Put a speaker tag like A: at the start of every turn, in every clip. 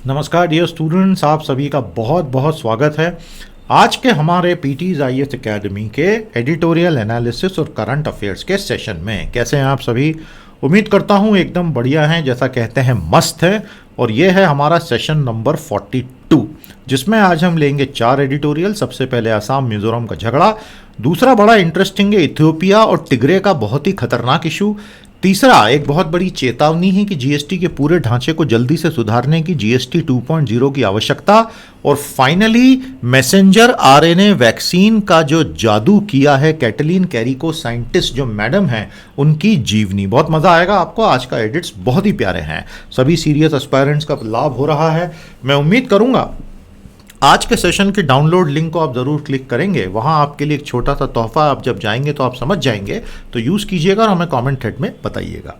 A: नमस्कार dear students, आप सभी का बहुत बहुत स्वागत है आज के हमारे पीटीज आईएएस एकेडमी के एडिटोरियल एनालिसिस और करंट अफेयर्स के सेशन में। कैसे हैं आप सभी? उम्मीद करता हूं एकदम बढ़िया हैं, जैसा कहते हैं मस्त है। और ये है हमारा सेशन नंबर 42, जिसमें आज हम लेंगे 4 एडिटोरियल। सबसे पहले असम मिजोरम का झगड़ा, दूसरा बड़ा इंटरेस्टिंग है इथियोपिया और टिग्रे का बहुत ही खतरनाक इशू, तीसरा एक बहुत बड़ी चेतावनी है कि जीएसटी के पूरे ढांचे को जल्दी से सुधारने की जीएसटी 2.0 की आवश्यकता, और फाइनली मैसेंजर आरएनए वैक्सीन का जो जादू किया है कैटलीन कैरिको साइंटिस्ट जो मैडम हैं, उनकी जीवनी। बहुत मजा आएगा आपको। आज का एडिट्स बहुत ही प्यारे हैं, सभी सीरियस एस्पायरेंट्स का लाभ हो रहा है। मैं उम्मीद करूंगा आज के सेशन के डाउनलोड लिंक को आप ज़रूर क्लिक करेंगे। वहाँ आपके लिए एक छोटा सा तोहफा, आप जब जाएंगे तो आप समझ जाएंगे, तो यूज़ कीजिएगा और हमें कमेंट थ्रेड में बताइएगा।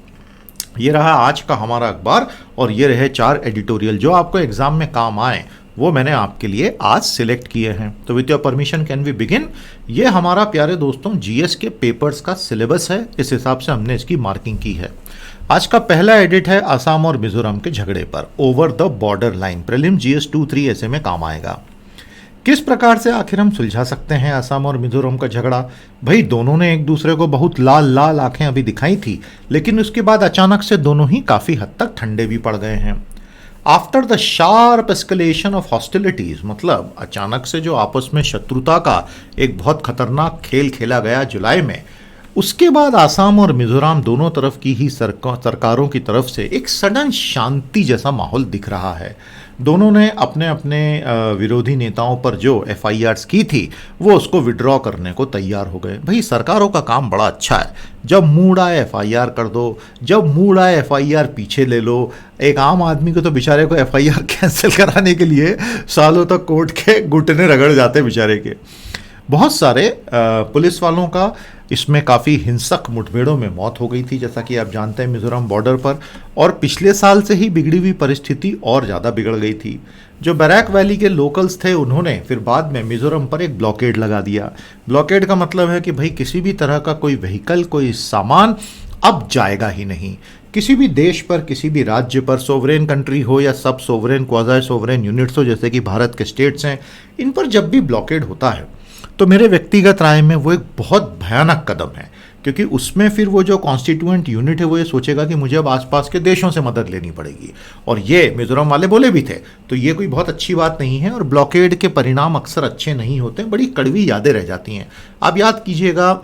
A: ये रहा आज का हमारा अखबार और ये रहे 4 एडिटोरियल जो आपको एग्जाम में काम आए, वो मैंने आपके लिए आज सिलेक्ट किए हैं। तो with your permission can we begin. ये हमारा प्यारे दोस्तों जीएस के पेपर्स का सिलेबस है, इस हिसाब से हमने इसकी मार्किंग की है। आज का पहला एडिट है असम और मिजोरम के झगड़े पर, over the border line. Prelim GS 2-3 ऐसे में काम आएगा। किस प्रकार से आखिर हम सुलझा सकते हैं असम और मिजोरम का झगड़ा? भाई दोनों ने एक दूसरे को बहुत लाल लाल आंखें अभी दिखाई थी, लेकिन उसके बाद अचानक से दोनों ही काफी हद तक ठंडे भी पड़ गए हैं। After the sharp escalation of hostilities, मतलब अचानक से जो आपस में शत्रुता का एक बहुत खतरनाक खेल खेला गया जुलाई में, उसके बाद आसाम और मिजोरम दोनों तरफ की ही सरकारों की तरफ से एक सडन शांति जैसा माहौल दिख रहा है। दोनों ने अपने अपने विरोधी नेताओं पर जो एफआईआर्स की थी वो उसको विड्रॉ करने को तैयार हो गए। भाई सरकारों का काम बड़ा अच्छा है, जब मूड आए एफआईआर कर दो, जब मूड आए एफआईआर पीछे ले लो। एक आम आदमी को तो बेचारे को एफआईआर कैंसिल कराने के लिए सालों तक कोर्ट के घुटने रगड़ जाते बेचारे के। बहुत सारे पुलिस वालों का इसमें काफ़ी हिंसक मुठभेड़ों में मौत हो गई थी, जैसा कि आप जानते हैं मिजोरम बॉर्डर पर। और पिछले साल से ही बिगड़ी हुई परिस्थिति और ज़्यादा बिगड़ गई थी। जो बैराक वैली के लोकल्स थे उन्होंने फिर बाद में मिजोरम पर एक ब्लॉकेड लगा दिया। ब्लॉकेड का मतलब है कि भाई किसी भी तरह का कोई व्हीकल, कोई सामान अब जाएगा ही नहीं। किसी भी देश पर, किसी भी राज्य पर, सोवरेन कंट्री हो या सब सोवरेन क्वाज़ी सोवरेन यूनिट्स हो जैसे कि भारत के स्टेट्स हैं, इन पर जब भी ब्लॉकेड होता है तो मेरे व्यक्तिगत राय में वो एक बहुत भयानक कदम है, क्योंकि उसमें फिर वो जो कॉन्स्टिट्यूएंट यूनिट है वो ये सोचेगा कि मुझे अब आसपास के देशों से मदद लेनी पड़ेगी। और ये मिजोरम वाले बोले भी थे, तो ये कोई बहुत अच्छी बात नहीं है। और ब्लॉकेड के परिणाम अक्सर अच्छे नहीं होते, बड़ी कड़वी यादें रह जाती हैं। आप याद कीजिएगा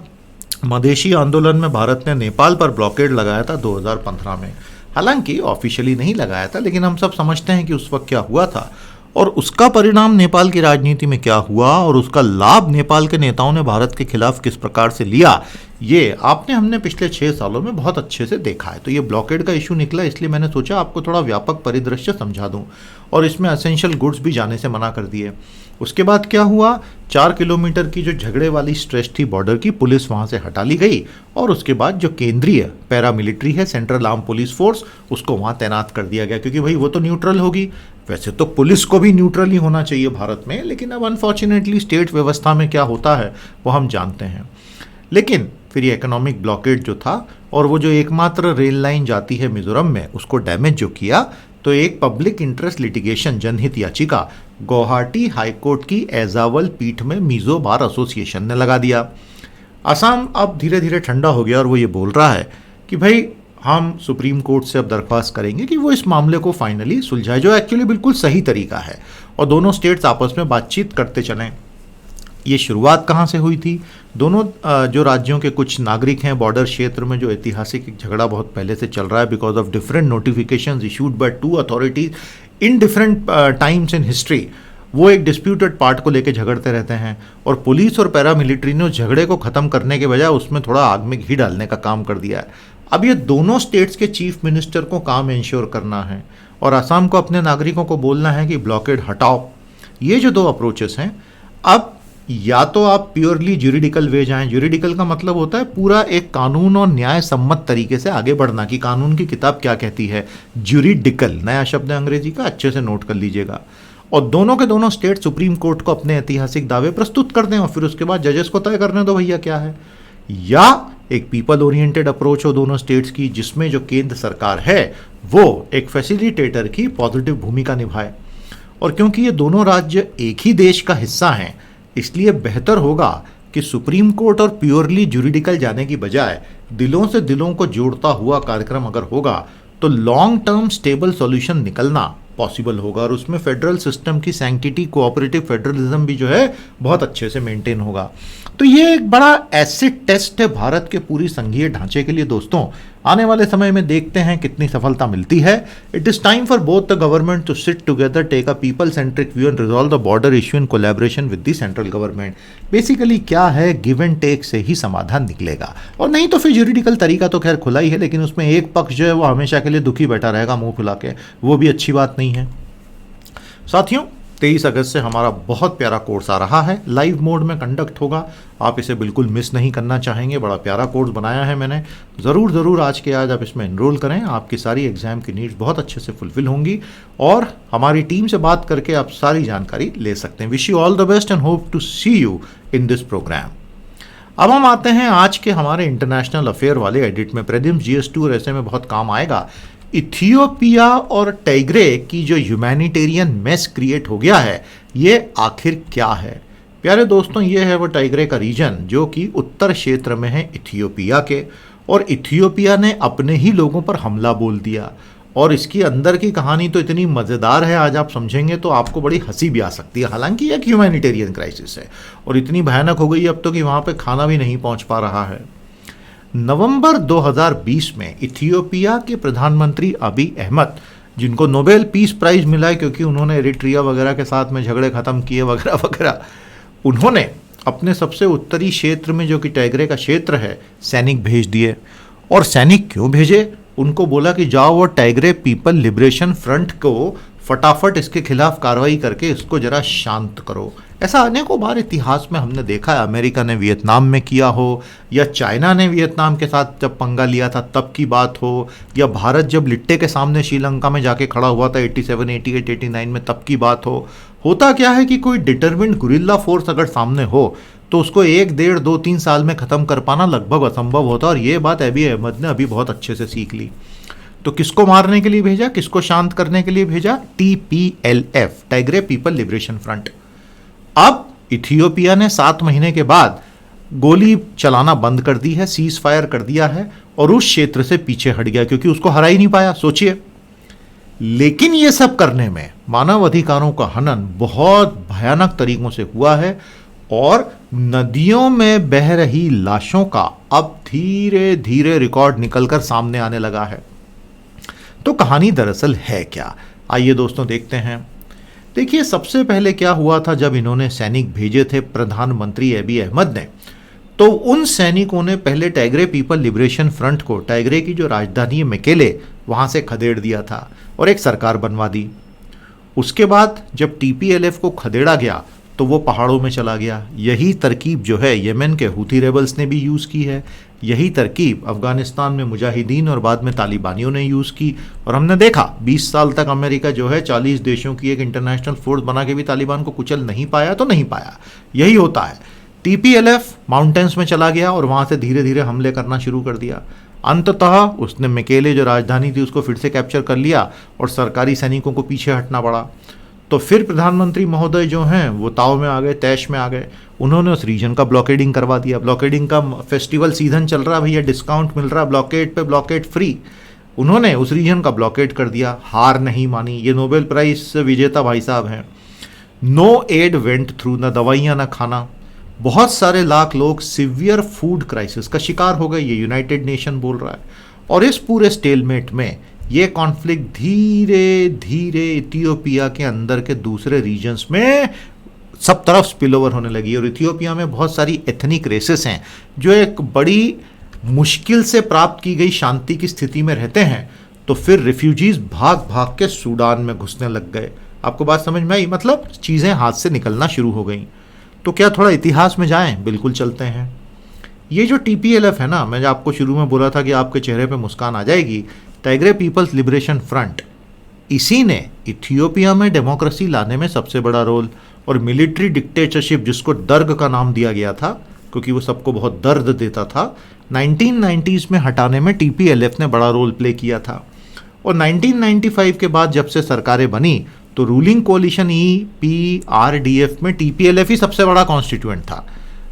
A: मधेशी आंदोलन में भारत ने नेपाल पर ब्लॉकेड लगाया था 2015 में। हालांकि ऑफिशियली नहीं लगाया था, लेकिन हम सब समझते हैं कि उस वक्त क्या हुआ था और उसका परिणाम नेपाल की राजनीति में क्या हुआ और उसका लाभ नेपाल के नेताओं ने भारत के खिलाफ किस प्रकार से लिया, ये हमने पिछले 6 सालों में बहुत अच्छे से देखा है। तो ये ब्लॉकेड का इशू निकला, इसलिए मैंने सोचा आपको थोड़ा व्यापक परिदृश्य समझा दूं। और इसमें एसेंशियल गुड्स भी जाने से मना कर दिए। उसके बाद क्या हुआ, 4 किलोमीटर की जो झगड़े वाली स्ट्रेच थी बॉर्डर की, पुलिस वहाँ से हटा ली गई। और उसके बाद जो केंद्रीय पैरामिलिट्री है, सेंट्रल आर्म पुलिस फोर्स, उसको वहाँ तैनात कर दिया गया, क्योंकि भाई वो तो न्यूट्रल होगी। वैसे तो पुलिस को भी न्यूट्रल ही होना चाहिए भारत में, लेकिन अब अनफॉर्चुनेटली स्टेट व्यवस्था में क्या होता है वो हम जानते हैं। लेकिन फिर ये इकोनॉमिक ब्लॉकेड जो था और वो जो एकमात्र रेल लाइन जाती है मिजोरम में, उसको डैमेज जो किया, तो एक पब्लिक इंटरेस्ट लिटिगेशन जनहित याचिका गुवाहाटी हाईकोर्ट की एजावल पीठ में मिजो बार एसोसिएशन ने लगा दिया। असम अब धीरे धीरे ठंडा हो गया और वो ये बोल रहा है कि भाई हम सुप्रीम कोर्ट से अब दरख्वास्त करेंगे कि वो इस मामले को फाइनली सुलझाए, जो एक्चुअली बिल्कुल सही तरीका है, और दोनों स्टेट्स आपस में बातचीत करते चलें। ये शुरुआत कहाँ से हुई थी? दोनों जो राज्यों के कुछ नागरिक हैं बॉर्डर क्षेत्र में, जो ऐतिहासिक एक झगड़ा बहुत पहले से चल रहा है because of different notifications issued by 2 authorities in different times in history, वो एक डिस्प्यूटेड पार्ट को लेकर झगड़ते रहते हैं। और पुलिस और पैरामिलिट्री ने उस झगड़े को ख़त्म करने के बजाय उसमें थोड़ा आग में घी डालने का काम कर दिया है। अब ये दोनों स्टेट्स के चीफ मिनिस्टर को काम इंश्योर करना है और असम को अपने नागरिकों को बोलना है कि ब्लॉकेड हटाओ। ये जो 2 अप्रोचेस हैं, अब या तो आप प्योरली ज्यूरिडिकल वे जाएं। ज्यूरिडिकल का मतलब होता है पूरा एक कानून और न्याय सम्मत तरीके से आगे बढ़ना, कि कानून की किताब क्या कहती है। ज्यूरिडिकल नया शब्द है अंग्रेजी का, अच्छे से नोट कर लीजिएगा। और दोनों के दोनों स्टेट सुप्रीम कोर्ट को अपने ऐतिहासिक दावे प्रस्तुत कर दें और फिर उसके बाद जजेस को तय करने दो भैया क्या है। या एक पीपल ओरिएंटेड अप्रोच हो दोनों स्टेट्स की, जिसमें जो केंद्र सरकार है वो एक फैसिलिटेटर की पॉजिटिव भूमिका निभाए। और क्योंकि ये दोनों राज्य एक ही देश का हिस्सा हैं, इसलिए बेहतर होगा कि सुप्रीम कोर्ट और प्योरली जुरिडिकल जाने की बजाय दिलों से दिलों को जोड़ता हुआ कार्यक्रम अगर होगा तो लॉन्ग टर्म स्टेबल सॉल्यूशन निकलना पॉसिबल होगा, और उसमें फेडरल सिस्टम की सैंक्टिटी, कोऑपरेटिव फेडरलिज्म भी जो है बहुत अच्छे से मेंटेन होगा। तो ये एक बड़ा एसिड टेस्ट है भारत के पूरी संघीय ढांचे के लिए दोस्तों। आने वाले समय में देखते हैं कितनी सफलता मिलती है। It is time for both the government to sit together, take a people centric view and resolve the border issue in collaboration with the central government. Basically क्या है, गिव एंड टेक से ही समाधान निकलेगा, और नहीं तो फिर जुरिडिकल तरीका तो खैर खुला ही है, लेकिन उसमें एक पक्ष जो है वो हमेशा के लिए दुखी बैठा रहेगा मुंह फुला के, वो भी अच्छी बात नहीं है। साथियों, 23 अगस्त से हमारा बहुत प्यारा कोर्स आ रहा है, लाइव मोड में कंडक्ट होगा। आप इसे बिल्कुल मिस नहीं करना चाहेंगे। बड़ा प्यारा कोर्स बनाया है मैंने, ज़रूर आज के आज आप इसमें एनरोल करें। आपकी सारी एग्जाम की नीड्स बहुत अच्छे से फुलफिल होंगी, और हमारी टीम से बात करके आप सारी जानकारी ले सकते हैं। Wish you all the best and hope to see you in this program. अब हम आते हैं आज के हमारे इंटरनेशनल अफेयर वाले एडिट में। प्रेदिम्स GS2 और ऐसे में बहुत काम आएगा। इथियोपिया और टाइग्रे की जो ह्यूमैनिटेरियन मेस क्रिएट हो गया है, ये आखिर क्या है? प्यारे दोस्तों, ये है वो टाइग्रे का रीजन जो कि उत्तर क्षेत्र में है इथियोपिया के, और इथियोपिया ने अपने ही लोगों पर हमला बोल दिया। और इसकी अंदर की कहानी तो इतनी मज़ेदार है, आज आप समझेंगे तो आपको बड़ी हंसी भी आ सकती है। हालांकि एक ह्यूमैनिटेरियन क्राइसिस है, और इतनी भयानक हो गई अब तो कि वहाँ पे खाना भी नहीं पहुँच पा रहा है। नवंबर 2020 में इथियोपिया के प्रधानमंत्री अबी अहमद, जिनको नोबेल पीस प्राइज मिला है क्योंकि उन्होंने एरिट्रिया वगैरह के साथ में झगड़े खत्म किए वगैरह वगैरह, उन्होंने अपने सबसे उत्तरी क्षेत्र में जो कि टाइग्रे का क्षेत्र है सैनिक भेज दिए। और सैनिक क्यों भेजे? उनको बोला कि जाओ वो टाइग्रे पीपल लिबरेशन फ्रंट को फटाफट इसके खिलाफ कार्रवाई करके इसको जरा शांत करो। ऐसा अनेकों बार इतिहास में हमने देखा है। अमेरिका ने वियतनाम में किया हो, या चाइना ने वियतनाम के साथ जब पंगा लिया था तब की बात हो, या भारत जब लिट्टे के सामने श्रीलंका में जाके खड़ा हुआ था 87, 88, 89 में तब की बात हो। होता क्या है कि कोई डिटरमिन्ड गुरिल्ला फोर्स अगर सामने हो तो उसको 1, 1.5, 2, 3 साल में ख़त्म कर पाना लगभग असंभव होता, और ये बात अबी अहमद ने अभी बहुत अच्छे से सीख ली। तो किसको मारने के लिए भेजा, किसको शांत करने के लिए भेजा? TPLF, Tigre people liberation front. अब इथियोपिया ने 7 महीने के बाद गोली चलाना बंद कर दी है, सीज फायर कर दिया है, और उस क्षेत्र से पीछे हट गया क्योंकि उसको हरा ही नहीं पाया। सोचिए, लेकिन ये सब करने में मानव अधिकारों का हनन बहुत भयानक तरीकों से हुआ है, और नदियों में बह रही लाशों का अब धीरे धीरे रिकॉर्ड निकलकर सामने आने लगा है। तो कहानी दरअसल है क्या, आइए दोस्तों देखते हैं। देखिए, सबसे पहले क्या हुआ था, जब इन्होंने सैनिक भेजे थे प्रधानमंत्री अबी अहमद ने, तो उन सैनिकों ने पहले टाइग्रे पीपल लिबरेशन फ्रंट को, टाइग्रे की जो राजधानी है मेकेले, वहां से खदेड़ दिया था और एक सरकार बनवा दी। उसके बाद जब TPLF को खदेड़ा गया तो वो पहाड़ों में चला गया। यही तरकीब जो है यमन के हूथी रेबल्स ने भी यूज़ की है, यही तरकीब अफगानिस्तान में मुजाहिदीन और बाद में तालिबानियों ने यूज़ की। और हमने देखा 20 साल तक अमेरिका जो है 40 देशों की एक इंटरनेशनल फोर्स बना के भी तालिबान को कुचल नहीं पाया, तो नहीं पाया। यही होता है। TPLF माउंटेन्स में चला गया और वहाँ से धीरे धीरे हमले करना शुरू कर दिया। अंततः उसने मेकेले जो राजधानी थी उसको फिर से कैप्चर कर लिया और सरकारी सैनिकों को पीछे हटना पड़ा। तो फिर प्रधानमंत्री महोदय जो हैं वो ताव में आ गए, तैश में आ गए। उन्होंने उस रीजन का ब्लॉकेडिंग करवा दिया। ब्लॉकेडिंग का फेस्टिवल सीजन चल रहा है भैया, डिस्काउंट मिल रहा है ब्लॉकेड पे, ब्लॉकेड फ्री। उन्होंने उस रीजन का ब्लॉकेड कर दिया। हार नहीं मानी। ये नोबेल प्राइज विजेता भाई साहब हैं। नो एड वेंट थ्रू, ना दवाइयाँ ना खाना। बहुत सारे लाख लोग सिवियर फूड क्राइसिस का शिकार हो गए, ये यूनाइटेड नेशन बोल रहा है। और इस पूरे स्टेलमेट में ये कॉन्फ्लिक्ट धीरे धीरे इथियोपिया के अंदर के दूसरे रीजन्स में सब तरफ स्पिल ओवर होने लगी। और इथियोपिया में बहुत सारी एथनिक रेसेस हैं जो एक बड़ी मुश्किल से प्राप्त की गई शांति की स्थिति में रहते हैं। तो फिर रिफ्यूजीज भाग भाग के सूडान में घुसने लग गए। आपको बात समझ में आई? मतलब चीज़ें हाथ से निकलना शुरू हो गई। तो क्या थोड़ा इतिहास में जाएं? बिल्कुल चलते हैं। ये जो TPLF है ना, मैं आपको शुरू में बोला था कि आपके चेहरे पे मुस्कान आ जाएगी, टाइग्रे पीपल्स लिबरेशन फ्रंट, इसी ने इथियोपिया में डेमोक्रेसी लाने में सबसे बड़ा रोल, और मिलिट्री डिक्टेटरशिप जिसको दर्ग का नाम दिया गया था क्योंकि वो सबको बहुत दर्द देता था, 1990s में हटाने में TPLF ने बड़ा रोल प्ले किया था। और 1995 के बाद जब से सरकारें बनी तो रूलिंग कोalition EPRDF में TPLF ही सबसे बड़ा कॉन्स्टिट्यूएंट था।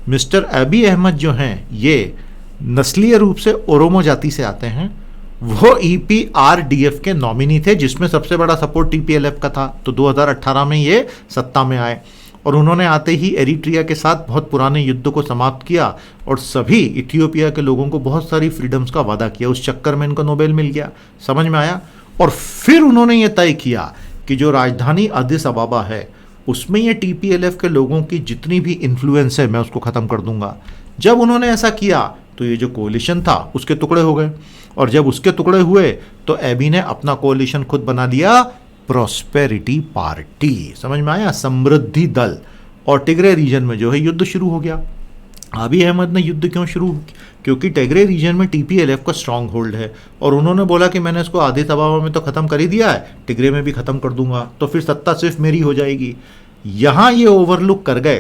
A: मिस्टर अबी अहमद जो हैं ये नस्लीय रूप से ओरोमो जाति से आते हैं, वो EPRDF के नॉमिनी थे जिसमें सबसे बड़ा सपोर्ट TPLF का था। तो 2018 में ये सत्ता में आए और उन्होंने आते ही एरिट्रिया के साथ बहुत पुराने युद्ध को समाप्त किया और सभी इथियोपिया के लोगों को बहुत सारी फ्रीडम्स का वादा किया। उस चक्कर में इनको नोबेल मिल गया, समझ में आया। और फिर उन्होंने ये तय किया कि जो राजधानी अदिस अबाबा है उसमें ये TPLF के लोगों की जितनी भी इन्फ्लुएंस है मैं उसको ख़त्म कर दूंगा। जब उन्होंने ऐसा किया तो ये जो कोलिशन था उसके टुकड़े हो गए, और जब उसके टुकड़े हुए तो एबी ने अपना कोलिशन खुद बना लिया, प्रॉस्पेरिटी पार्टी, समझ में आया, समृद्धि दल। और टिग्रे रीजन में जो है युद्ध शुरू हो गया। अबी अहमद ने युद्ध क्यों शुरू, क्योंकि टिग्रे रीजन में TPLF का स्ट्रांग होल्ड है और उन्होंने बोला कि मैंने इसको आदिस अबाबा में तो ख़त्म कर ही दिया है, टिग्रे में भी ख़त्म कर दूंगा तो फिर सत्ता सिर्फ मेरी हो जाएगी। यहाँ ये ओवरलुक कर गए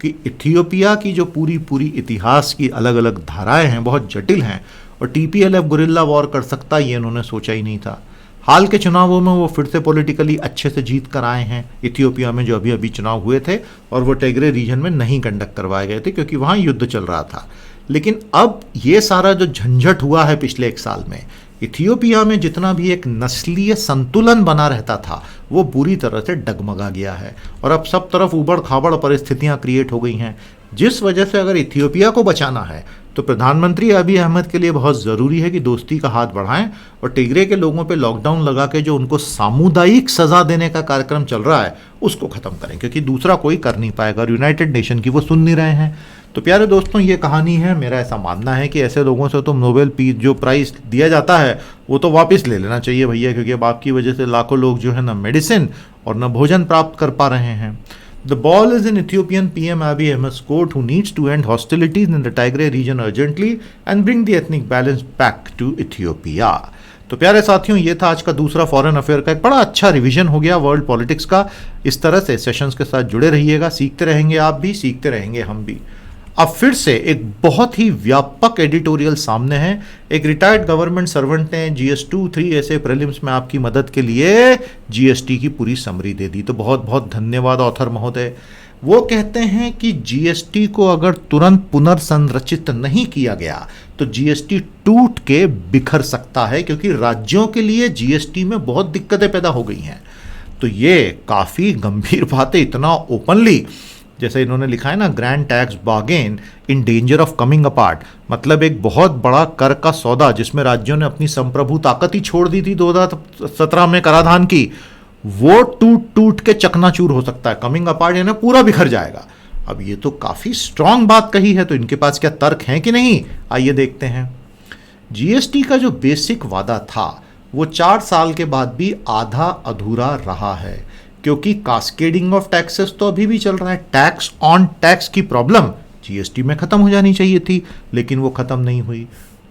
A: कि इथियोपिया की जो पूरी इतिहास की अलग अलग धाराएं हैं बहुत जटिल हैं और TPLF गुरिल्ला वॉर कर सकता ये इन्होंने सोचा ही नहीं था। हाल के चुनावों में वो फिर से पॉलिटिकली अच्छे से जीत कर आए हैं इथियोपिया में, जो अभी अभी चुनाव हुए थे और वो टिग्रे रीजन में नहीं कंडक्ट करवाए गए थे क्योंकि वहाँ युद्ध चल रहा था। लेकिन अब ये सारा जो झंझट हुआ है पिछले एक साल में, इथियोपिया में जितना भी एक नस्लीय संतुलन बना रहता था वो बुरी तरह से डगमगा गया है और अब सब तरफ उबड़ खाबड़ परिस्थितियां क्रिएट हो गई हैं, जिस वजह से अगर इथियोपिया को बचाना है तो प्रधानमंत्री अबी अहमद के लिए बहुत ज़रूरी है कि दोस्ती का हाथ बढ़ाएं और टिग्रे के लोगों पे लॉकडाउन लगा के जो उनको सामुदायिक सज़ा देने का कार्यक्रम चल रहा है उसको ख़त्म करें, क्योंकि दूसरा कोई कर नहीं पाएगा और यूनाइटेड नेशन की वो सुन नहीं रहे हैं। तो प्यारे दोस्तों, ये कहानी है। मेरा ऐसा मानना है कि ऐसे लोगों से तो नोबेल पीस जो प्राइज़ दिया जाता है वो तो वापस ले लेना चाहिए भैया, क्योंकि अब आपकी वजह से लाखों लोग जो है ना मेडिसिन और ना भोजन प्राप्त कर पा रहे हैं। The ball is in Ethiopian PM Abiy Ahmed's court, who needs to end hostilities in the Tigray region urgently and bring the ethnic balance back to Ethiopia. तो प्यारे साथियों, ये था आज का दूसरा फॉरेन अफेयर का एक बड़ा अच्छा रिवीजन हो गया वर्ल्ड पॉलिटिक्स का। इस तरह से सेशंस के साथ जुड़े रहिएगा, सीखते रहेंगे आप भी, सीखते रहेंगे हम भी। अब फिर से एक बहुत ही व्यापक एडिटोरियल सामने है। एक रिटायर्ड गवर्नमेंट सर्वेंट ने GS2-3 ऐसे प्रीलिम्स में आपकी मदद के लिए GST की पूरी समरी दे दी, तो बहुत बहुत धन्यवाद ऑथर महोदय। वो कहते हैं कि GST को अगर तुरंत पुनर्संरचित नहीं किया गया तो GST टूट के बिखर सकता है, क्योंकि राज्यों के लिए GST में बहुत दिक्कतें पैदा हो गई हैं। तो ये काफ़ी गंभीर बात है, इतना ओपनली जैसे इन्होंने लिखा है ना, grand tax bargain in danger of coming apart, मतलब एक बहुत बड़ा कर का सौदा जिसमें राज्यों ने अपनी संप्रभु ताकत ही छोड़ दी थी 2017 में कराधान की, वो टूट के चकनाचूर हो सकता है। कमिंग अपार्ट यानी पूरा बिखर जाएगा। अब ये तो काफ़ी स्ट्रांग बात कही है, तो इनके पास क्या तर्क हैं कि नहीं, आइए देखते हैं। GST का जो बेसिक वादा था वो 4 साल के बाद भी आधा अधूरा रहा है, क्योंकि कास्केडिंग ऑफ टैक्सेस तो अभी भी चल रहा है। टैक्स ऑन टैक्स की प्रॉब्लम GST में ख़त्म हो जानी चाहिए थी, लेकिन वो ख़त्म नहीं हुई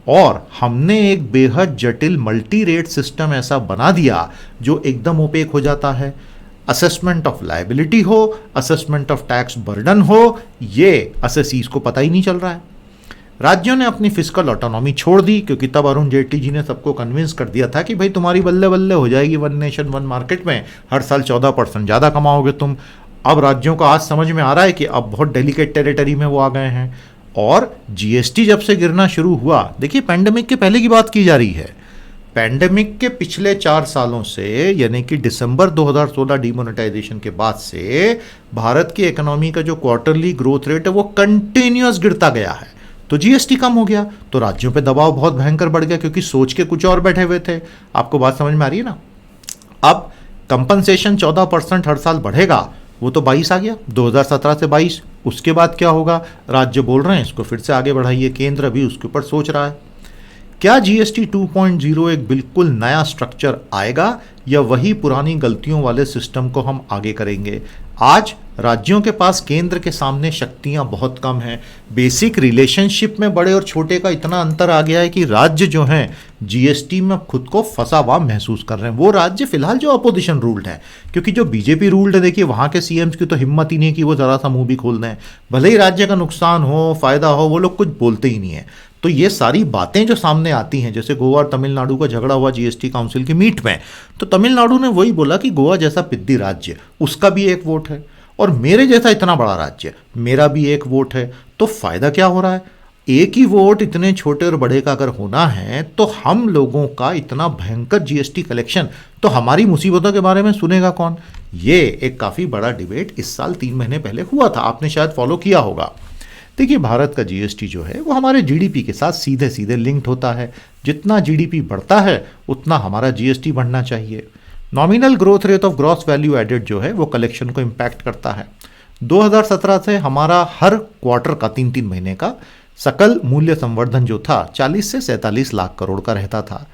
A: और हमने एक बेहद जटिल मल्टी रेट सिस्टम ऐसा बना दिया जो एकदम ओपेक हो जाता है। असेसमेंट ऑफ लायबिलिटी हो, असेसमेंट ऑफ टैक्स बर्डन हो, ये असेसीज को पता ही नहीं चल रहा है। राज्यों ने अपनी फिस्कल ऑटोनॉमी छोड़ दी, क्योंकि तब अरुण जेटली जी ने सबको कन्विंस कर दिया था कि भाई तुम्हारी बल्ले बल्ले हो जाएगी, वन नेशन वन मार्केट में हर साल 14% ज़्यादा कमाओगे तुम। अब राज्यों को आज समझ में आ रहा है कि अब बहुत डेलिकेट टेरिटरी में वो आ गए हैं। और GST जब से गिरना शुरू हुआ, देखिए पैंडेमिक के पहले की बात की जा रही है, पैंडेमिक के पिछले 4 सालों से, यानी कि दिसंबर 2016 डिमोनेटाइजेशन के बाद से भारत की इकोनॉमी का जो क्वार्टरली ग्रोथ रेट है वो कंटिन्यूअस गिरता गया है। तो GST कम हो गया तो राज्यों पे दबाव बहुत भयंकर बढ़ गया, क्योंकि सोच के कुछ और बैठे हुए थे। आपको बात समझ में आ रही है ना। अब कंपनसेशन 14% हर साल बढ़ेगा, वो तो 22 आ गया 2017 से 22। उसके बाद क्या होगा, राज्य बोल रहे हैं इसको फिर से आगे बढ़ाइए, केंद्र भी उसके ऊपर सोच रहा है। क्या GST 2.0 एक बिल्कुल नया स्ट्रक्चर आएगा या वही पुरानी गलतियों वाले सिस्टम को हम आगे करेंगे? आज राज्यों के पास केंद्र के सामने शक्तियां बहुत कम हैं। बेसिक रिलेशनशिप में बड़े और छोटे का इतना अंतर आ गया है कि राज्य जो हैं GST में खुद को फंसा हुआ महसूस कर रहे हैं। वो राज्य फिलहाल जो अपोजिशन रूल्ड है, क्योंकि जो बीजेपी रूल्ड है, देखिए वहाँ के CMs की तो हिम्मत ही नहीं कि वो ज़रा सा मुंह भी खोल दें। भले ही राज्य का नुकसान हो, फायदा हो, वो लोग कुछ बोलते ही नहीं है। तो ये सारी बातें जो सामने आती हैं, जैसे गोवा और तमिलनाडु का झगड़ा हुआ जीएसटी काउंसिल की मीट में, तो तमिलनाडु ने वही बोला कि गोवा जैसा पिद्दी राज्य उसका भी एक वोट है और मेरे जैसा इतना बड़ा राज्य मेरा भी एक वोट है। तो फायदा क्या हो रहा है? एक ही वोट इतने छोटे और बड़े का अगर होना है तो हम लोगों का इतना भयंकर जीएसटी कलेक्शन, तो हमारी मुसीबतों के बारे में सुनेगा कौन? ये एक काफ़ी बड़ा डिबेट इस साल 3 महीने पहले हुआ था, आपने शायद फॉलो किया होगा। देखिए, भारत का जीएसटी जो है वो हमारे जीडीपी के साथ सीधे सीधे लिंक्ड होता है। जितना जीडीपी बढ़ता है उतना हमारा जीएसटी बढ़ना चाहिए। Nominal growth rate of gross value added जो है वो कलेक्शन को इम्पैक्ट करता है। 2017 से हमारा हर क्वार्टर का 3-3 महीने का सकल मूल्य संवर्धन जो था 40 से 47 लाख करोड़ का रहता था।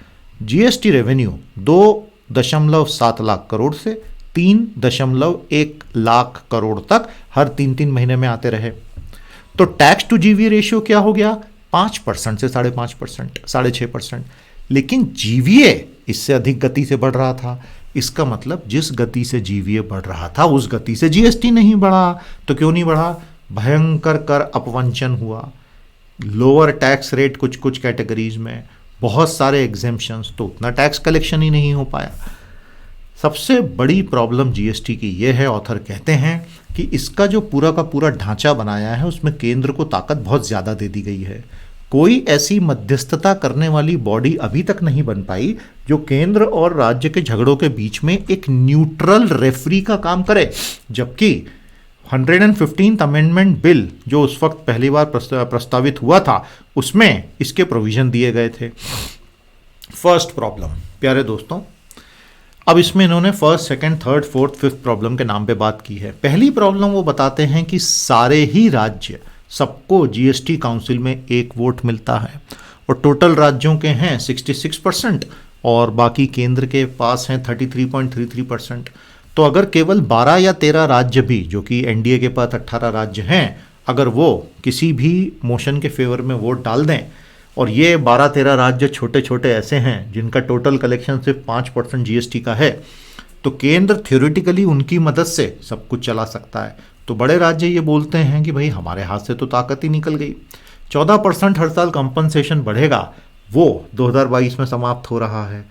A: जीएसटी रेवेन्यू 2.7 लाख करोड़ से 3.1 लाख करोड़ तक हर 3-3 महीने में आते रहे। तो टैक्स टू जीवी रेशियो क्या हो गया? 5% से 5.5%, 6.5%। लेकिन जीवीए इससे अधिक गति से बढ़ रहा था। इसका मतलब जिस गति से जीवीए बढ़ रहा था उस गति से जीएसटी नहीं बढ़ा। तो क्यों नहीं बढ़ा? भयंकर कर अपवंचन हुआ, लोअर टैक्स रेट कुछ कुछ कैटेगरीज में, बहुत सारे एग्जेम्पशंस, तो उतना टैक्स कलेक्शन ही नहीं हो पाया। सबसे बड़ी प्रॉब्लम जीएसटी की ये है, ऑथर कहते हैं कि इसका जो पूरा का पूरा ढांचा बनाया है उसमें केंद्र को ताकत बहुत ज़्यादा दे दी गई है। कोई ऐसी मध्यस्थता करने वाली बॉडी अभी तक नहीं बन पाई जो केंद्र और राज्य के झगड़ों के बीच में एक न्यूट्रल रेफरी का काम करे। जबकि 115th अमेंडमेंट बिल जो उस वक्त पहली बार प्रस्तावित हुआ था उसमें इसके प्रोविजन दिए गए थे। फर्स्ट प्रॉब्लम, प्यारे दोस्तों, अब इसमें इन्होंने first, second, third, fourth, fifth problem के नाम पे बात की है। पहली प्रॉब्लम वो बताते हैं कि सारे ही राज्य, सबको जीएसटी काउंसिल में एक वोट मिलता है और टोटल राज्यों के हैं 66% और बाकी केंद्र के पास हैं 33.33%। तो अगर केवल 12 या 13 राज्य भी, जो कि एनडीए के पास 18 राज्य हैं, अगर वो किसी भी मोशन के फेवर में वोट डाल दें और ये 12-13 राज्य छोटे छोटे ऐसे हैं जिनका टोटल कलेक्शन सिर्फ 5% जीएसटी का है, तो केंद्र थ्योरेटिकली उनकी मदद से सब कुछ चला सकता है। तो बड़े राज्य ये बोलते हैं कि भाई हमारे हाथ से तो ताकत ही निकल गई। 14% हर साल कंपनसेशन बढ़ेगा, वो 2022 में समाप्त हो रहा है।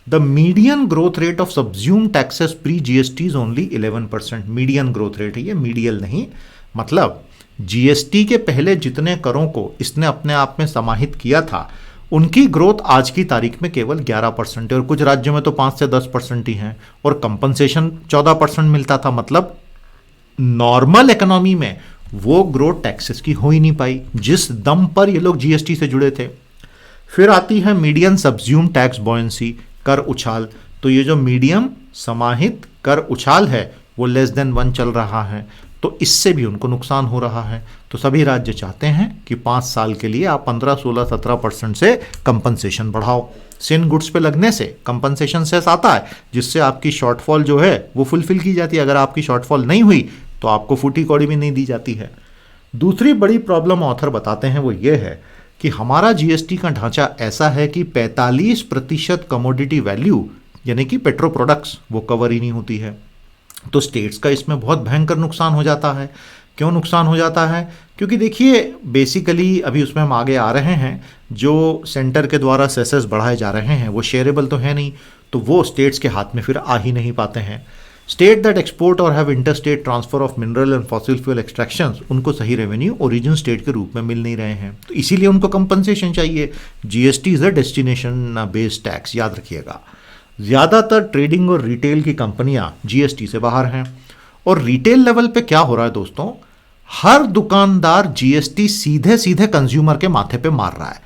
A: The median growth rate of subsume taxes pre GST is only 11%। Median growth rate है ये, मीडियल नहीं। मतलब जीएसटी के पहले जितने करों को इसने अपने आप में समाहित किया था उनकी ग्रोथ आज की तारीख में केवल 11% है और कुछ राज्यों में तो 5 से 10% ही हैं और कंपनसेशन 14% मिलता था। मतलब नॉर्मल इकोनॉमी में वो ग्रोथ टैक्सेस की हो ही नहीं पाई जिस दम पर ये लोग जीएसटी से जुड़े थे। फिर आती है मीडियन सब्ज्यूम टैक्स बॉयंसी, कर उछाल। तो ये जो मीडियम समाहित कर उछाल है वो लेस देन 1 चल रहा है, तो इससे भी उनको नुकसान हो रहा है। तो सभी राज्य चाहते हैं कि 5 साल के लिए आप 15, 16, 17% से कंपनसेशन बढ़ाओ। सिन गुड्स पे लगने से कंपनसेशन सेस आता है जिससे आपकी शॉर्टफॉल जो है वो फुलफिल की जाती है। अगर आपकी शॉर्टफॉल नहीं हुई तो आपको फूटी कौड़ी भी नहीं दी जाती है। दूसरी बड़ी प्रॉब्लम ऑथर बताते हैं वो ये है कि हमारा जीएसटी का ढांचा ऐसा है कि 45% कमोडिटी वैल्यू यानी कि पेट्रो प्रोडक्ट्स वो कवर ही नहीं होती है। तो स्टेट्स का इसमें बहुत भयंकर नुकसान हो जाता है। क्यों नुकसान हो जाता है? क्योंकि देखिए बेसिकली अभी उसमें हम आगे आ रहे हैं, जो सेंटर के द्वारा सेसेस बढ़ाए जा रहे हैं वो शेयरेबल तो है नहीं, तो वो स्टेट्स के हाथ में फिर आ ही नहीं पाते हैं। स्टेट दैट एक्सपोर्ट और have inter state transfer of mineral and fossil fuel extractions, उनको सही रेवेन्यू ओरिजिन स्टेट के रूप में मिल नहीं रहे हैं, तो इसीलिए उनको कंपनसेशन चाहिए। GST is a destination based tax, याद रखिएगा। ज़्यादातर ट्रेडिंग और रिटेल की कंपनियां जीएसटी से बाहर हैं। और रिटेल लेवल पे क्या हो रहा है दोस्तों, हर दुकानदार जीएसटी सीधे सीधे कंज्यूमर के माथे पे मार रहा है,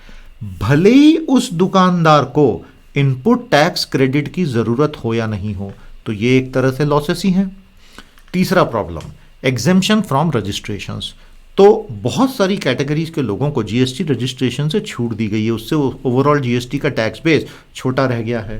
A: भले ही उस दुकानदार को इनपुट टैक्स क्रेडिट की ज़रूरत हो या नहीं हो। तो ये एक तरह से लॉसेस ही हैं। तीसरा प्रॉब्लम, एग्जेम्पशन फ्रॉम रजिस्ट्रेशंस। तो बहुत सारी कैटेगरीज के लोगों को जीएसटी रजिस्ट्रेशन से छूट दी गई है, उससे ओवरऑल जीएसटी का टैक्स बेस छोटा रह गया है।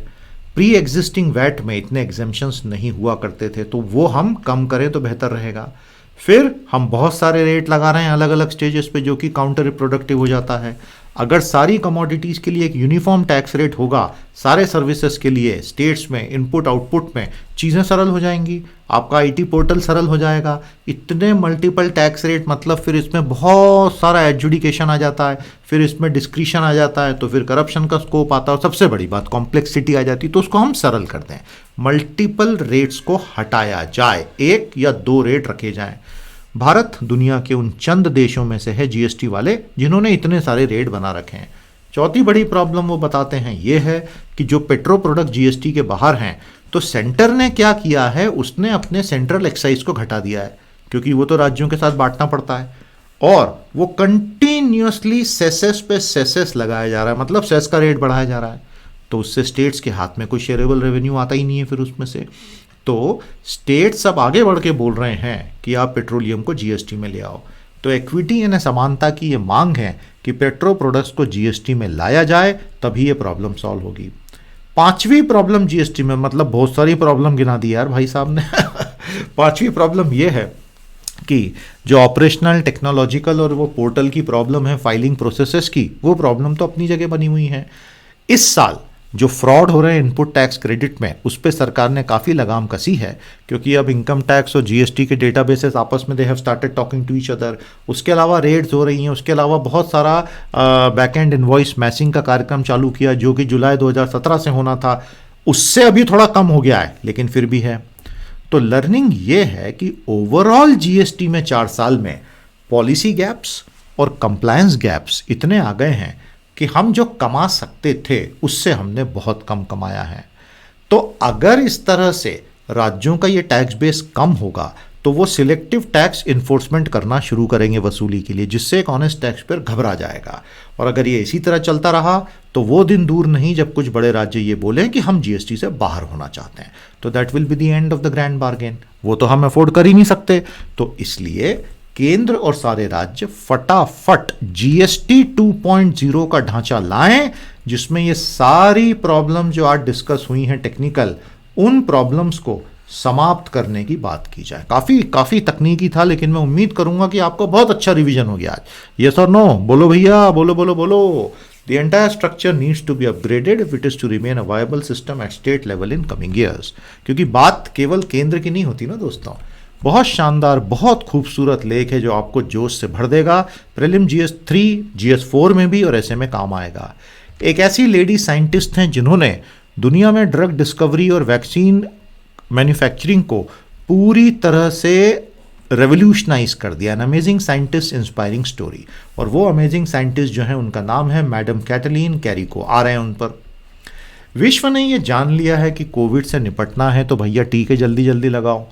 A: प्री एग्जिस्टिंग वैट में इतने एग्जेम्पशंस नहीं हुआ करते थे, तो वो हम कम करें तो बेहतर रहेगा। फिर हम बहुत सारे रेट लगा रहे हैं अलग अलग स्टेजेस पे, जो कि काउंटर प्रोडक्टिव हो जाता है। अगर सारी कमोडिटीज़ के लिए एक यूनिफॉर्म टैक्स रेट होगा, सारे सर्विसेज के लिए स्टेट्स में इनपुट आउटपुट में चीज़ें सरल हो जाएंगी, आपका आईटी पोर्टल सरल हो जाएगा। इतने मल्टीपल टैक्स रेट मतलब फिर इसमें बहुत सारा एडजुडिकेशन आ जाता है, फिर इसमें डिस्क्रिशन आ जाता है, तो फिर करप्शन का स्कोप आता है, और सबसे बड़ी बात कॉम्प्लेक्सिटी आ जाती है। तो उसको हम सरल कर दें, मल्टीपल रेट्स को हटाया जाए, एक या दो रेट रखे जाएं। भारत दुनिया के उन चंद देशों में से है जीएसटी वाले जिन्होंने इतने सारे रेट बना रखे हैं। चौथी बड़ी प्रॉब्लम वो बताते हैं ये है कि जो पेट्रो प्रोडक्ट जीएसटी के बाहर हैं, तो सेंटर ने क्या किया है, उसने अपने सेंट्रल एक्साइज को घटा दिया है, क्योंकि वो तो राज्यों के साथ बांटना पड़ता है, और वो कंटिन्यूअसली सेसेस पे सेसेस लगाया जा रहा है, मतलब सेस का रेट बढ़ाया जा रहा है। तो उससे स्टेट्स के हाथ में कोई शेयरेबल रेवेन्यू आता ही नहीं है फिर उसमें से। तो स्टेट्स अब आगे बढ़ के बोल रहे हैं कि आप पेट्रोलियम को जीएसटी में ले आओ। तो इक्विटी यानी समानता की ये मांग है कि पेट्रो प्रोडक्ट्स को जीएसटी में लाया जाए, तभी ये प्रॉब्लम सॉल्व होगी। पांचवी प्रॉब्लम जीएसटी में, मतलब बहुत सारी प्रॉब्लम गिना दी यार भाई साहब ने पांचवी प्रॉब्लम ये है कि जो ऑपरेशनल, टेक्नोलॉजिकल और वो पोर्टल की प्रॉब्लम है फाइलिंग प्रोसेसेस की, वो प्रॉब्लम तो अपनी जगह बनी हुई है। इस साल जो फ्रॉड हो रहे हैं इनपुट टैक्स क्रेडिट में, उस पर सरकार ने काफ़ी लगाम कसी है, क्योंकि अब इनकम टैक्स और जीएसटी के डेटाबेसेस आपस में they have started talking to each other. उसके अलावा रेड्स हो रही हैं, उसके अलावा बहुत सारा बैक एंड इनवॉइस मैचिंग का कार्यक्रम चालू किया, जो कि जुलाई 2017 से होना था, उससे अभी थोड़ा कम हो गया है, लेकिन फिर भी है। तो लर्निंग ये है कि ओवरऑल जीएसटी में 4 साल में पॉलिसी गैप्स और कंप्लायंस गैप्स इतने आ गए हैं कि हम जो कमा सकते थे उससे हमने बहुत कम कमाया है। तो अगर इस तरह से राज्यों का ये टैक्स बेस कम होगा, तो वो सिलेक्टिव टैक्स इन्फोर्समेंट करना शुरू करेंगे वसूली के लिए, जिससे एक ऑनेस्ट टैक्स पेयर घबरा जाएगा। और अगर ये इसी तरह चलता रहा तो वो दिन दूर नहीं जब कुछ बड़े राज्य ये बोलें कि हम जीएसटी से बाहर होना चाहते हैं, तो that will be the end of the grand bargain. वो तो हम अफोर्ड कर ही नहीं सकते। तो इसलिए केंद्र और सारे राज्य फटाफट जीएसटी 2.0 का ढांचा लाएं, जिसमें ये सारी प्रॉब्लम जो आज डिस्कस हुई हैं टेक्निकल, उन प्रॉब्लम्स को समाप्त करने की बात की जाए। काफी तकनीकी था, लेकिन मैं उम्मीद करूंगा कि आपको बहुत अच्छा रिवीजन हो गया आज। यस और नो बोलो भैया, बोलो बोलो बोलो। The entire structure needs to be upgraded if it is to remain a viable system at state level in coming years। क्योंकि बात केवल केंद्र की नहीं होती ना दोस्तों। बहुत शानदार, बहुत खूबसूरत लेख है जो आपको जोश से भर देगा। प्रीलिम GS3, GS4 में भी और ऐसे में काम आएगा। एक ऐसी लेडी साइंटिस्ट हैं जिन्होंने दुनिया में ड्रग डिस्कवरी और वैक्सीन मैन्युफैक्चरिंग को पूरी तरह से रेवोल्यूशनाइज कर दिया। An amazing scientist, inspiring story. और वो अमेजिंग साइंटिस्ट जो है उनका नाम है मैडम कैटलीन कैरिको। आ रहे हैं उन पर। विश्व ने ये जान लिया है कि कोविड से निपटना है तो भैया टीके जल्दी जल्दी लगाओ।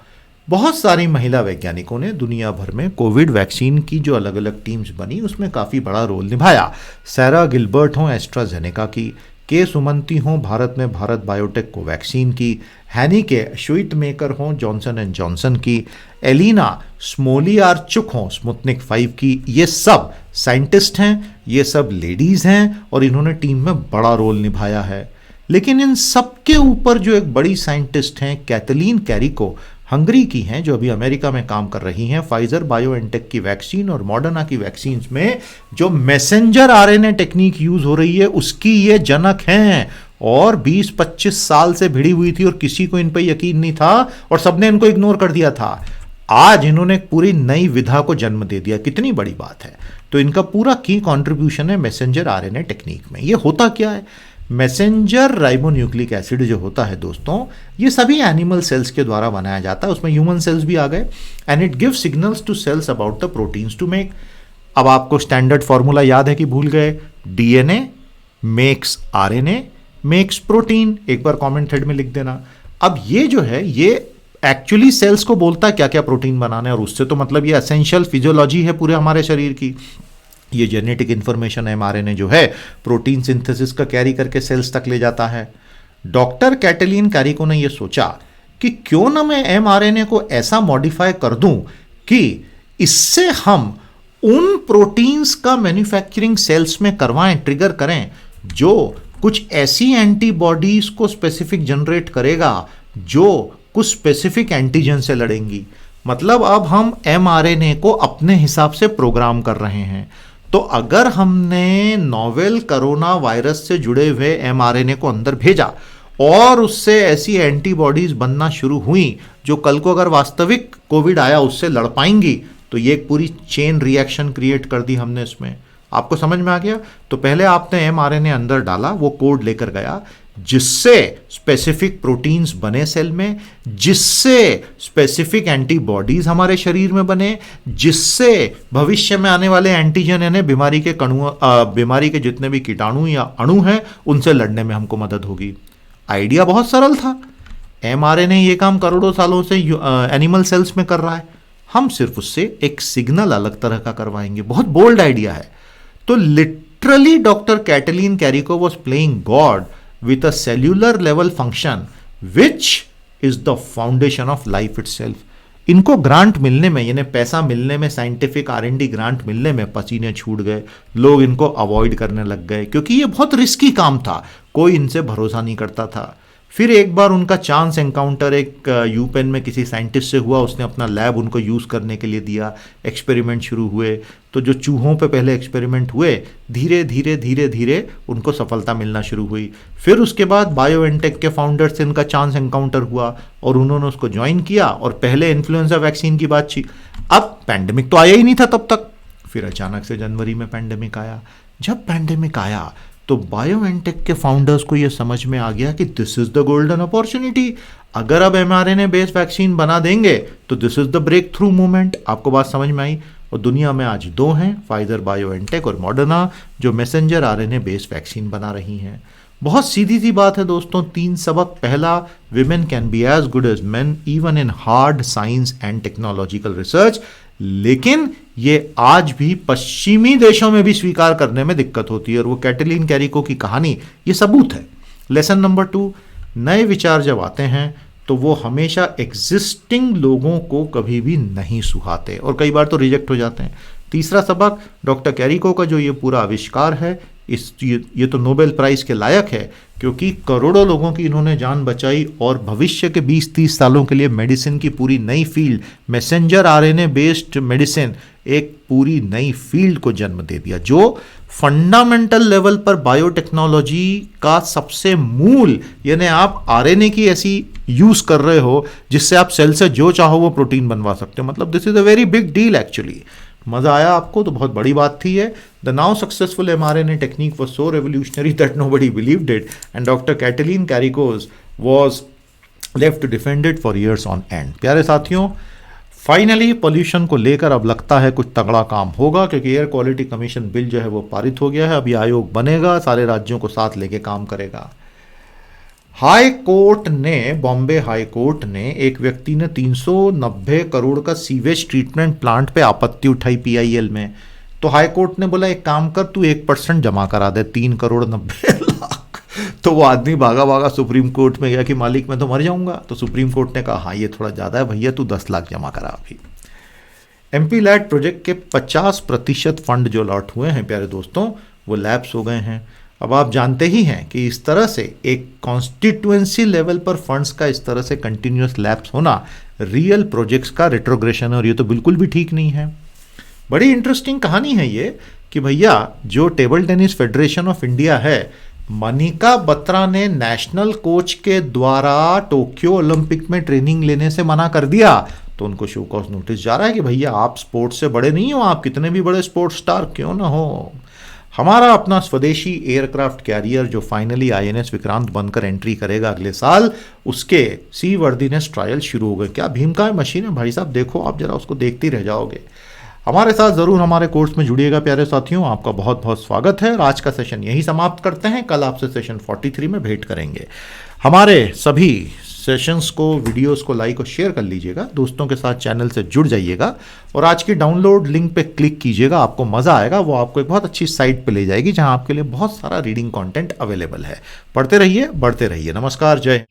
A: बहुत सारी महिला वैज्ञानिकों ने दुनिया भर में कोविड वैक्सीन की जो अलग अलग टीम्स बनी उसमें काफ़ी बड़ा रोल निभाया। सैरा गिलबर्ट हों एस्ट्राजेनेका की, के सुमंती हों भारत में भारत बायोटेक कोवैक्सीन की, हैनी के श्वीट मेकर हों जॉनसन एंड जॉनसन की, एलिना स्मोलियारचुक हों स्पुतनिक 5 की। ये सब साइंटिस्ट हैं, ये सब लेडीज़ हैं और इन्होंने टीम में बड़ा रोल निभाया है। लेकिन इन सब के ऊपर जो एक बड़ी साइंटिस्ट हैं कैटलीन कैरिको, हंगरी की हैं, जो अभी अमेरिका में काम कर रही हैं फाइजर बायोएनटेक की वैक्सीन और मॉडर्ना की वैक्सीन में जो मैसेंजर आरएनए टेक्निक यूज हो रही है उसकी ये जनक हैं। और 20-25 साल से भिड़ी हुई थी और किसी को इन पर यकीन नहीं था और सबने इनको इग्नोर कर दिया था। आज इन्होंने एक पूरी नई विधा को जन्म दे दिया। कितनी बड़ी बात है। तो इनका पूरा की कंट्रीब्यूशन है मैसेंजर आरएनए टेक्निक में। ये होता क्या है, मैसेंजर राइबोन्यूक्लिक एसिड जो होता है दोस्तों, ये सभी एनिमल सेल्स के द्वारा बनाया जाता है, उसमें ह्यूमन सेल्स भी आ गए। And it give signals to cells about the proteins to make. अब आपको स्टैंडर्ड फॉर्मूला याद है कि भूल गए? DNA makes RNA makes protein. एक बार कमेंट थ्रेड में लिख देना। अब ये जो है ये एक्चुअली सेल्स को बोलता है क्या क्या प्रोटीन बनाना है, और उससे तो मतलब ये एसेंशियल फिजियोलॉजी है पूरे हमारे शरीर की। ये जेनेटिक इन्फॉर्मेशन एमआरएनए जो है प्रोटीन सिंथेसिस का कैरी करके सेल्स तक ले जाता है। डॉक्टर कैटलीन कैरिको ने यह सोचा कि क्यों ना मैं एमआरएनए को ऐसा मॉडिफाई कर दूं कि इससे हम उन प्रोटीन्स का मैन्युफैक्चरिंग सेल्स में करवाएं, ट्रिगर करें, जो कुछ ऐसी एंटीबॉडीज को स्पेसिफिक जनरेट करेगा जो कुछ स्पेसिफिक एंटीजन से लड़ेंगी। मतलब अब हम एमआरएनए को अपने हिसाब से प्रोग्राम कर रहे हैं। तो अगर हमने नोवेल कोरोना वायरस से जुड़े हुए mRNA को अंदर भेजा और उससे ऐसी एंटीबॉडीज बनना शुरू हुई जो कल को अगर वास्तविक कोविड आया उससे लड़ पाएंगी, तो ये एक पूरी चेन रिएक्शन क्रिएट कर दी हमने इसमें। आपको समझ में आ गया? तो पहले आपने mRNA अंदर डाला, वो कोड लेकर गया, जिससे स्पेसिफिक प्रोटीन्स बने सेल में, जिससे स्पेसिफिक एंटीबॉडीज हमारे शरीर में बने, जिससे भविष्य में आने वाले एंटीजन यानी बीमारी के जितने भी कीटाणु या अणु हैं उनसे लड़ने में हमको मदद होगी। आइडिया बहुत सरल था। mRNA ये काम करोड़ों सालों से एनिमल सेल्स में कर रहा है, हम सिर्फ उससे एक सिग्नल अलग तरह का करवाएंगे। बहुत बोल्ड आइडिया है। तो literally doctor Catelyn Karikó was playing God with a cellular level function which is the foundation of life itself। इनको ग्रांट मिलने में यानी पैसा मिलने में, साइंटिफिक R&D ग्रांट मिलने में पसीने छूट गए, लोग इनको अवॉइड करने लग गए क्योंकि ये बहुत रिस्की काम था, कोई इनसे भरोसा नहीं करता था। फिर एक बार उनका चांस एनकाउंटर एक यूपेन में किसी साइंटिस्ट से हुआ, उसने अपना लैब उनको यूज़ करने के लिए दिया, एक्सपेरिमेंट शुरू हुए। तो जो चूहों पे पहले एक्सपेरिमेंट हुए, धीरे धीरे धीरे धीरे उनको सफलता मिलना शुरू हुई। फिर उसके बाद बायोएनटेक के फाउंडर से इनका चांस एनकाउंटर हुआ और उन्होंने उसको ज्वाइन किया और पहले इन्फ्लुएंजा वैक्सीन की बात थी। अब पैंडेमिक तो आया ही नहीं था तब तक, फिर अचानक से जनवरी में पैंडेमिक आया। जब पैंडेमिक आया तो बायोएनटेक के फाउंडर्स को यह समझ में आ गया कि this is the golden opportunity. अगर अब mRNA बेस्ड वैक्सीन बना देंगे तो this is the breakthrough movement. आपको बात समझ में आई? और दुनिया में आज दो हैं, फाइजर बायोएनटेक और मॉडर्ना, जो मैसेंजर RNA बेस्ड वैक्सीन बना रही हैं। बहुत सीधी सी बात है दोस्तों, 3 सबक। पहला, women can be as good as men even in hard science and technological research. लेकिन ये आज भी पश्चिमी देशों में भी स्वीकार करने में दिक्कत होती है, और वो कैटलीन कैरिको की कहानी ये सबूत है। लेसन नंबर 2, नए विचार जब आते हैं तो वो हमेशा एग्जिस्टिंग लोगों को कभी भी नहीं सुहाते और कई बार तो रिजेक्ट हो जाते हैं। तीसरा सबक, डॉक्टर कैरिको का जो ये पूरा आविष्कार है, ये तो नोबेल प्राइज के लायक है, क्योंकि करोड़ों लोगों की इन्होंने जान बचाई और भविष्य के 20-30 सालों के लिए मेडिसिन की पूरी नई field, messenger RNA based medicine, एक पूरी नई फील्ड को जन्म दे दिया, जो फंडामेंटल लेवल पर बायोटेक्नोलॉजी का सबसे मूल, यानी आप RNA की ऐसी यूज कर रहे हो जिससे आप सेल से जो चाहो वो प्रोटीन बनवा सकते हो। मतलब this is a very big deal actually. मजा आया आपको? तो बहुत बड़ी बात थी ये। The now successful mRNA technique was so revolutionary that nobody believed it, and doctor Katalin Kariko's was left to defend it for years on end. प्यारे साथियों, फाइनली पोल्यूशन को लेकर अब लगता है कुछ तगड़ा काम होगा, क्योंकि एयर क्वालिटी कमीशन बिल जो है वो पारित हो गया है। अभी आयोग बनेगा, सारे राज्यों को साथ लेके काम करेगा। हाई कोर्ट ने, बॉम्बे हाई कोर्ट ने, एक व्यक्ति ने 390 करोड़ का सीवेज ट्रीटमेंट प्लांट पे आपत्ति उठाई PIL में। तो हाई कोर्ट ने बोला एक काम कर, तू 1% जमा करा दे, 3 करोड़ 90 लाख। तो वो आदमी भागा भागा सुप्रीम कोर्ट में गया कि मालिक मैं तो मर जाऊंगा। तो सुप्रीम कोर्ट ने कहा हाँ ये थोड़ा ज़्यादा है भैया, तू 10 लाख जमा करा अभी। MP लैट प्रोजेक्ट के 50% फंड जो अलॉट हुए हैं प्यारे दोस्तों, वो लैप्स हो गए हैं। अब आप जानते ही हैं कि इस तरह से एक कॉन्स्टिट्यूएंसी लेवल पर फंड्स का इस तरह से कंटिन्यूस लैप्स होना रियल प्रोजेक्ट्स का रिट्रोग्रेशन है, और ये तो बिल्कुल भी ठीक नहीं है। बड़ी इंटरेस्टिंग कहानी है ये कि भैया जो table tennis federation of India है, मनिका बत्रा ने नेशनल कोच के द्वारा टोक्यो ओलंपिक में ट्रेनिंग लेने से मना कर दिया। तो उनको शो कॉज नोटिस जा रहा है कि भैया आप स्पोर्ट्स से बड़े नहीं हो, आप कितने भी बड़े स्पोर्ट्स स्टार क्यों ना हो। हमारा अपना स्वदेशी एयरक्राफ्ट कैरियर जो फाइनली INS विक्रांत बनकर एंट्री करेगा अगले साल, उसके सी वर्दीनेस ट्रायल शुरू हो गए। क्या भीमकाय मशीन है भाई साहब, देखो आप जरा उसको देखते ही रह जाओगे। हमारे साथ जरूर हमारे कोर्स में जुड़िएगा प्यारे साथियों, आपका बहुत बहुत स्वागत है। आज का सेशन यही समाप्त करते हैं, कल आपसे सेशन 43 में भेंट करेंगे। हमारे सभी सेशंस को, वीडियोस को लाइक और शेयर कर लीजिएगा, दोस्तों के साथ चैनल से जुड़ जाइएगा, और आज की डाउनलोड लिंक पे क्लिक कीजिएगा, आपको मज़ा आएगा। वो आपको एक बहुत अच्छी साइट पे ले जाएगी जहां आपके लिए बहुत सारा रीडिंग कंटेंट अवेलेबल है। पढ़ते रहिए, बढ़ते रहिए। नमस्कार, जय।